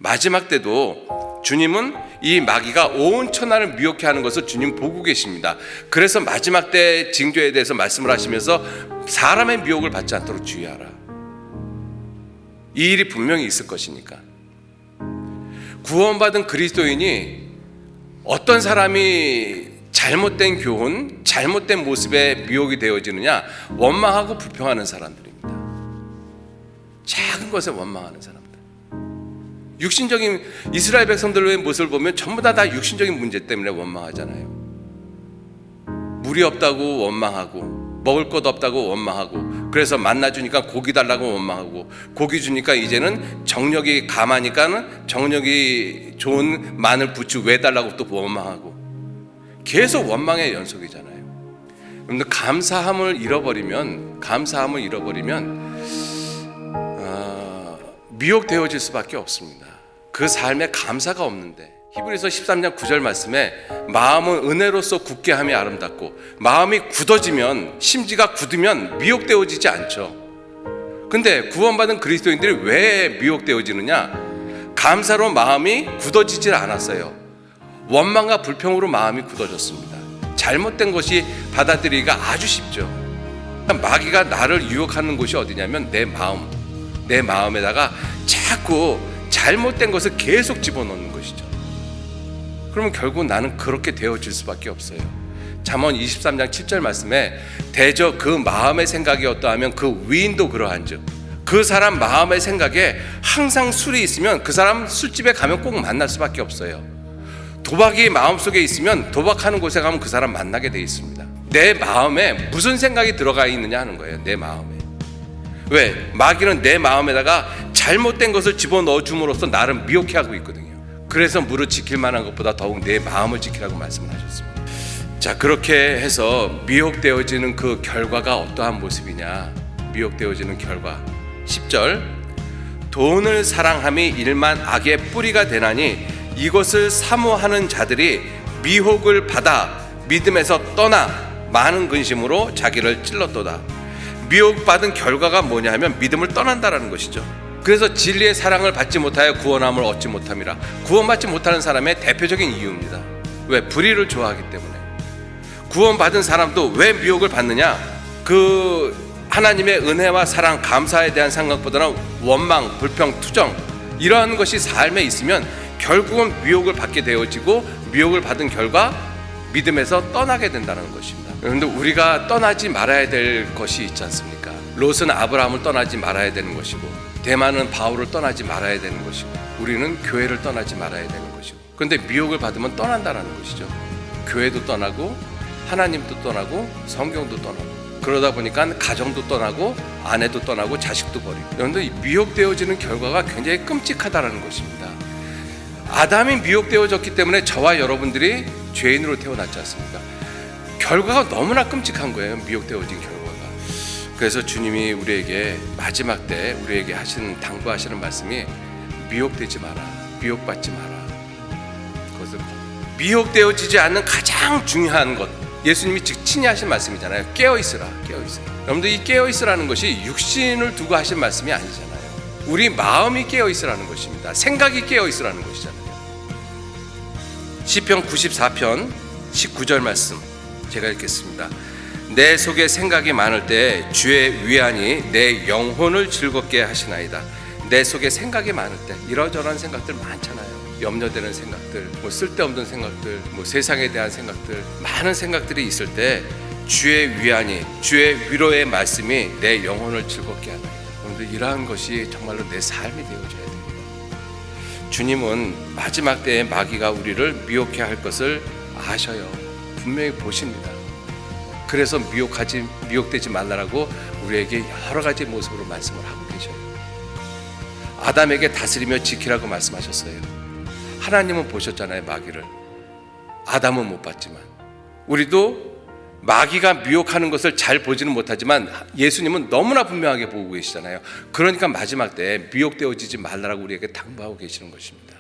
마지막 때도 주님은 이 마귀가 온 천하를 미혹해 하는 것을 주님 보고 계십니다. 그래서 마지막 때 징조에 대해서 말씀을 하시면서 사람의 미혹을 받지 않도록 주의하라. 이 일이 분명히 있을 것이니까. 구원받은 그리스도인이 어떤 사람이 잘못된 교훈, 잘못된 모습에 미혹이 되어지느냐? 원망하고 불평하는 사람들입니다. 작은 것에 원망하는 사람들. 육신적인 이스라엘 백성들의 모습을 보면 전부 다 육신적인 문제 때문에 원망하잖아요. 물이 없다고 원망하고, 먹을 것 없다고 원망하고, 그래서 만나주니까 고기 달라고 원망하고, 고기 주니까 이제는 정력이 감하니까는 정력이 좋은 마늘 부추 왜 달라고 또 원망하고, 계속 원망의 연속이잖아요. 여러분들 감사함을 잃어버리면 미혹되어질 수밖에 없습니다. 그 삶에 감사가 없는데, 히브리서 13장 9절 말씀에 마음은 은혜로서 굳게 함이 아름답고, 마음이 굳어지면, 심지가 굳으면 미혹되어지지 않죠. 근데 구원받은 그리스도인들이 왜 미혹되어지느냐? 감사로 마음이 굳어지질 않았어요. 원망과 불평으로 마음이 굳어졌습니다. 잘못된 것이 받아들이기가 아주 쉽죠. 마귀가 나를 유혹하는 곳이 어디냐면 내 마음에다가 자꾸 잘못된 것을 계속 집어넣는 것이죠. 그러면 결국 나는 그렇게 되어질 수밖에 없어요. 잠언 23장 7절 말씀에 대저 그 마음의 생각이 어떠하면 그 위인도 그러한즉, 그 사람 마음의 생각에 항상 술이 있으면 그 사람 술집에 가면 꼭 만날 수밖에 없어요. 도박이 마음속에 있으면 도박하는 곳에 가면 그 사람 만나게 돼 있습니다. 내 마음에 무슨 생각이 들어가 있느냐 하는 거예요. 내 마음에. 왜? 마귀는 내 마음에다가 잘못된 것을 집어넣어 줌으로써 나를 미혹해 하고 있거든요. 그래서 무릇 지킬 만한 것보다 더욱 내 마음을 지키라고 말씀을 하셨습니다. 자, 그렇게 해서 미혹되어지는 그 결과가 어떠한 모습이냐? 미혹되어지는 결과 10절, 돈을 사랑함이 일만 악의 뿌리가 되나니 이것을 사모하는 자들이 미혹을 받아 믿음에서 떠나 많은 근심으로 자기를 찔렀도다. 미혹받은 결과가 뭐냐 하면 믿음을 떠난다라는 것이죠. 그래서 진리의 사랑을 받지 못하여 구원함을 얻지 못함이라. 구원받지 못하는 사람의 대표적인 이유입니다. 왜? 불의를 좋아하기 때문에. 구원받은 사람도 왜 미혹을 받느냐? 그 하나님의 은혜와 사랑, 감사에 대한 생각보다는 원망, 불평, 투정, 이러한 것이 삶에 있으면 결국은 미혹을 받게 되어지고, 미혹을 받은 결과 믿음에서 떠나게 된다는 것입니다. 그런데 우리가 떠나지 말아야 될 것이 있지 않습니까? 롯은 아브라함을 떠나지 말아야 되는 것이고, 대만은 바울을 떠나지 말아야 되는 것이고, 우리는 교회를 떠나지 말아야 되는 것이고. 그런데 미혹을 받으면 떠난다는 것이죠. 교회도 떠나고, 하나님도 떠나고, 성경도 떠나고, 그러다 보니까 가정도 떠나고, 아내도 떠나고, 자식도 버리고. 그런데 미혹되어지는 결과가 굉장히 끔찍하다는 것입니다. 아담이 미혹되어졌기 때문에 저와 여러분들이 죄인으로 태어났지 않습니까? 결과가 너무나 끔찍한 거예요. 미혹되어진 결과가. 그래서 주님이 우리에게 마지막 때 우리에게 당부하시는 말씀이 미혹되지 마라, 미혹받지 마라. 그것을 미혹되어지지 않는 가장 중요한 것, 예수님이 친히 하신 말씀이잖아요. 깨어있으라, 깨어있으라. 여러분들, 이 깨어있으라는 것이 육신을 두고 하신 말씀이 아니잖아요. 우리 마음이 깨어있으라는 것입니다. 생각이 깨어있으라는 것이잖아요. 시편 94편 19절 말씀 제가 읽겠습니다. 내 속에 생각이 많을 때 주의 위안이 내 영혼을 즐겁게 하시나이다. 내 속에 생각이 많을 때, 이러저러한 생각들 많잖아요. 염려되는 생각들, 쓸데없는 생각들, 세상에 대한 생각들, 많은 생각들이 있을 때 주의 위안이, 주의 위로의 말씀이 내 영혼을 즐겁게 하나이다. 여러분들, 이러한 것이 정말로 내 삶이 되어져야 됩니다. 주님은 마지막 때에 마귀가 우리를 미혹해 할 것을 아셔요. 분명히 보십니다. 그래서 미혹되지 말라고 우리에게 여러 가지 모습으로 말씀을 하고 계셔요. 아담에게 다스리며 지키라고 말씀하셨어요. 하나님은 보셨잖아요, 마귀를. 아담은 못 봤지만. 우리도 마귀가 미혹하는 것을 잘 보지는 못하지만 예수님은 너무나 분명하게 보고 계시잖아요. 그러니까 마지막 때 미혹되어지지 말라고 우리에게 당부하고 계시는 것입니다.